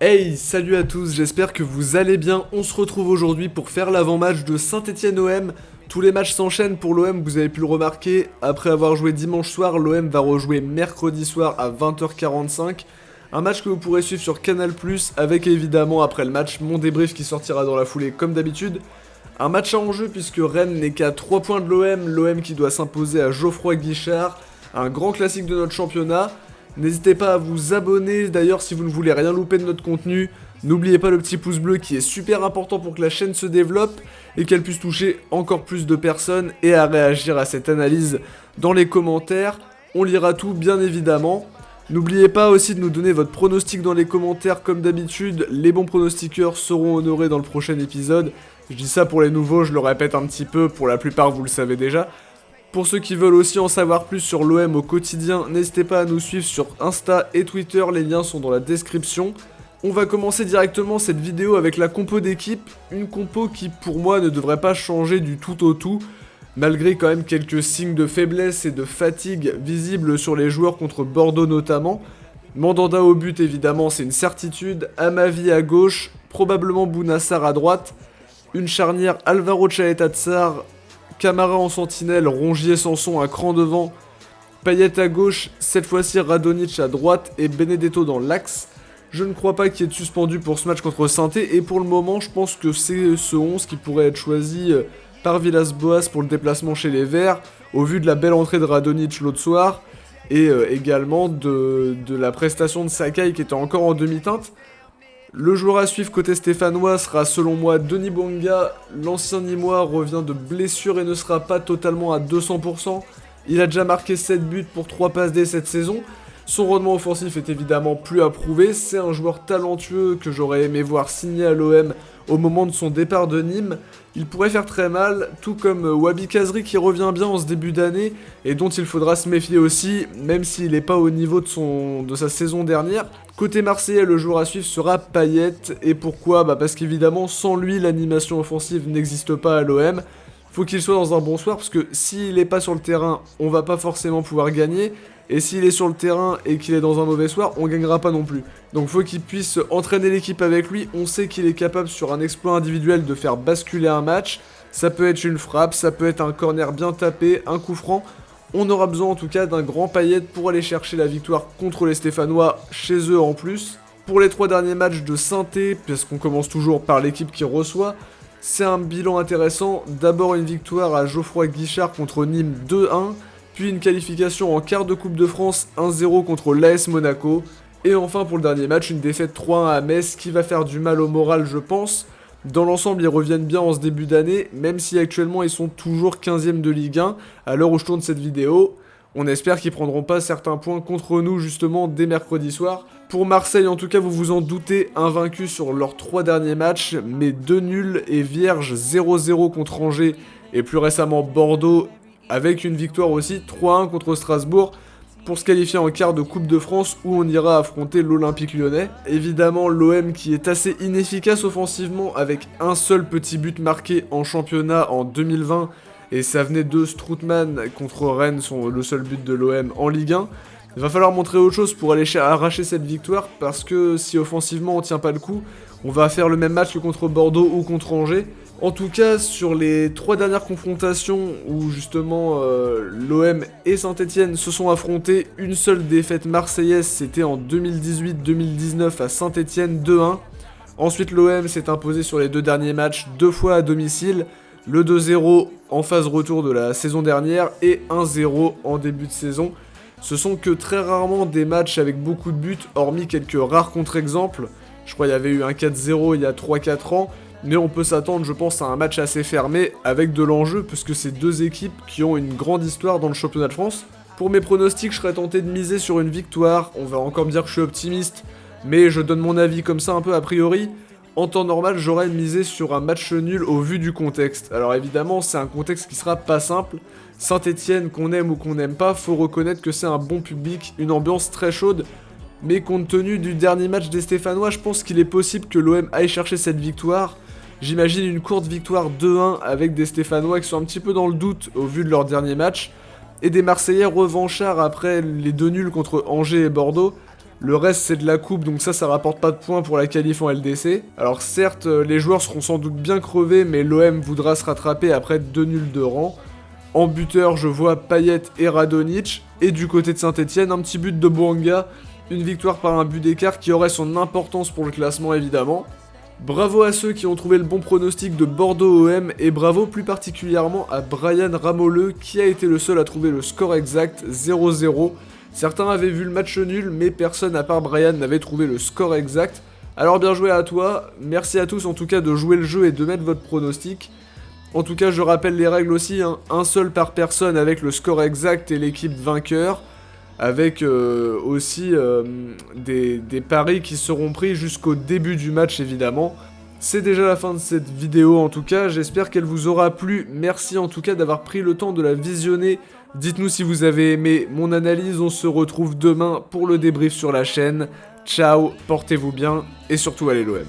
Hey, salut à tous, j'espère que vous allez bien. On se retrouve aujourd'hui pour faire l'avant-match de Saint-Étienne-OM. Tous les matchs s'enchaînent pour l'OM, vous avez pu le remarquer. Après avoir joué dimanche soir, l'OM va rejouer mercredi soir à 20h45. Un match que vous pourrez suivre sur Canal+, avec évidemment après le match mon débrief qui sortira dans la foulée comme d'habitude. Un match à enjeu puisque Rennes n'est qu'à 3 points de l'OM qui doit s'imposer à Geoffroy Guichard, un grand classique de notre championnat. N'hésitez pas à vous abonner, d'ailleurs si vous ne voulez rien louper de notre contenu, n'oubliez pas le petit pouce bleu qui est super important pour que la chaîne se développe et qu'elle puisse toucher encore plus de personnes et à réagir à cette analyse dans les commentaires. On lira tout bien évidemment. N'oubliez pas aussi de nous donner votre pronostic dans les commentaires comme d'habitude, les bons pronostiqueurs seront honorés dans le prochain épisode. Je dis ça pour les nouveaux, je le répète un petit peu, pour la plupart vous le savez déjà. Pour ceux qui veulent aussi en savoir plus sur l'OM au quotidien, n'hésitez pas à nous suivre sur Insta et Twitter, les liens sont dans la description. On va commencer directement cette vidéo avec la compo d'équipe, une compo qui pour moi ne devrait pas changer du tout au tout, malgré quand même quelques signes de faiblesse et de fatigue visibles sur les joueurs contre Bordeaux notamment. Mandanda au but évidemment c'est une certitude, Amavi à gauche, probablement Bounassar à droite, une charnière Alvaro Tchaeta-Tsar, Camara en sentinelle, Rongier Sanson à cran devant, Payet à gauche, cette fois-ci Radonjic à droite et Benedetto dans l'axe. Je ne crois pas qu'il y ait de suspendu pour ce match contre Saint-Étienne et pour le moment je pense que c'est ce 11 qui pourrait être choisi par Villas-Boas pour le déplacement chez les Verts, au vu de la belle entrée de Radonjic l'autre soir et également de la prestation de Sakai qui était encore en demi-teinte. Le joueur à suivre côté stéphanois sera selon moi Denis Bouanga. L'ancien Nîmois revient de blessure et ne sera pas totalement à 200%. Il a déjà marqué 7 buts pour 3 passes D cette saison. Son rendement offensif est évidemment plus approuvé. C'est un joueur talentueux que j'aurais aimé voir signer à l'OM au moment de son départ de Nîmes. Il pourrait faire très mal, tout comme Wabi Kazri qui revient bien en ce début d'année et dont il faudra se méfier aussi, même s'il n'est pas au niveau de sa saison dernière. Côté marseillais, le joueur à suivre sera Payet, et pourquoi ? Parce qu'évidemment, sans lui, l'animation offensive n'existe pas à l'OM. Faut qu'il soit dans un bon soir, parce que s'il n'est pas sur le terrain, on va pas forcément pouvoir gagner, et s'il est sur le terrain et qu'il est dans un mauvais soir, on gagnera pas non plus. Donc faut qu'il puisse entraîner l'équipe avec lui, on sait qu'il est capable sur un exploit individuel de faire basculer un match, ça peut être une frappe, ça peut être un corner bien tapé, un coup franc. On aura besoin en tout cas d'un grand Payet pour aller chercher la victoire contre les Stéphanois chez eux en plus. Pour les 3 derniers matchs de Saint-Étienne, puisqu'on commence toujours par l'équipe qui reçoit, c'est un bilan intéressant. D'abord une victoire à Geoffroy Guichard contre Nîmes 2-1, puis une qualification en quart de Coupe de France 1-0 contre l'AS Monaco, et enfin pour le dernier match une défaite 3-1 à Metz qui va faire du mal au moral je pense. Dans l'ensemble, ils reviennent bien en ce début d'année, même si actuellement ils sont toujours 15e de Ligue 1 à l'heure où je tourne cette vidéo. On espère qu'ils prendront pas certains points contre nous justement dès mercredi soir. Pour Marseille, en tout cas, vous vous en doutez, invaincus sur leurs 3 derniers matchs, mais 2 nuls et vierges 0-0 contre Angers et plus récemment Bordeaux, avec une victoire aussi 3-1 contre Strasbourg, pour se qualifier en quart de Coupe de France où on ira affronter l'Olympique Lyonnais. Évidemment l'OM qui est assez inefficace offensivement avec un seul petit but marqué en championnat en 2020 et ça venait de Strootman contre Rennes, le seul but de l'OM en Ligue 1. Il va falloir montrer autre chose pour aller arracher cette victoire parce que si offensivement on tient pas le coup, on va faire le même match que contre Bordeaux ou contre Angers. En tout cas, sur les 3 dernières confrontations où justement l'OM et Saint-Étienne se sont affrontés, une seule défaite marseillaise, c'était en 2018-2019 à Saint-Étienne 2-1. Ensuite, l'OM s'est imposé sur les 2 derniers matchs 2 fois à domicile, le 2-0 en phase retour de la saison dernière et 1-0 en début de saison. Ce sont que très rarement des matchs avec beaucoup de buts, hormis quelques rares contre-exemples. Je crois qu'il y avait eu un 4-0 il y a 3-4 ans. Mais on peut s'attendre, je pense, à un match assez fermé, avec de l'enjeu, puisque c'est 2 équipes qui ont une grande histoire dans le championnat de France. Pour mes pronostics, je serais tenté de miser sur une victoire. On va encore me dire que je suis optimiste, mais je donne mon avis comme ça un peu a priori. En temps normal, j'aurais misé sur un match nul au vu du contexte. Alors évidemment, c'est un contexte qui sera pas simple. Saint-Étienne, qu'on aime ou qu'on n'aime pas, faut reconnaître que c'est un bon public, une ambiance très chaude. Mais compte tenu du dernier match des Stéphanois, je pense qu'il est possible que l'OM aille chercher cette victoire. J'imagine une courte victoire 2-1 avec des Stéphanois qui sont un petit peu dans le doute au vu de leur dernier match. Et des Marseillais revanchards après les 2 nuls contre Angers et Bordeaux. Le reste c'est de la coupe, donc ça rapporte pas de points pour la qualif en LDC. Alors certes, les joueurs seront sans doute bien crevés, mais l'OM voudra se rattraper après 2 nuls de rang. En buteur, je vois Payet et Radonjic. Et du côté de Saint-Etienne, un petit but de Bouanga. Une victoire par un but d'écart qui aurait son importance pour le classement évidemment. Bravo à ceux qui ont trouvé le bon pronostic de Bordeaux-OM et bravo plus particulièrement à Brian Ramoleux qui a été le seul à trouver le score exact 0-0. Certains avaient vu le match nul mais personne à part Brian n'avait trouvé le score exact. Alors bien joué à toi, merci à tous en tout cas de jouer le jeu et de mettre votre pronostic. En tout cas je rappelle les règles aussi, hein. Un seul par personne avec le score exact et l'équipe vainqueur. Avec aussi des paris qui seront pris jusqu'au début du match évidemment. C'est déjà la fin de cette vidéo en tout cas, j'espère qu'elle vous aura plu. Merci en tout cas d'avoir pris le temps de la visionner. Dites-nous si vous avez aimé mon analyse, on se retrouve demain pour le débrief sur la chaîne. Ciao, portez-vous bien et surtout allez l'OM.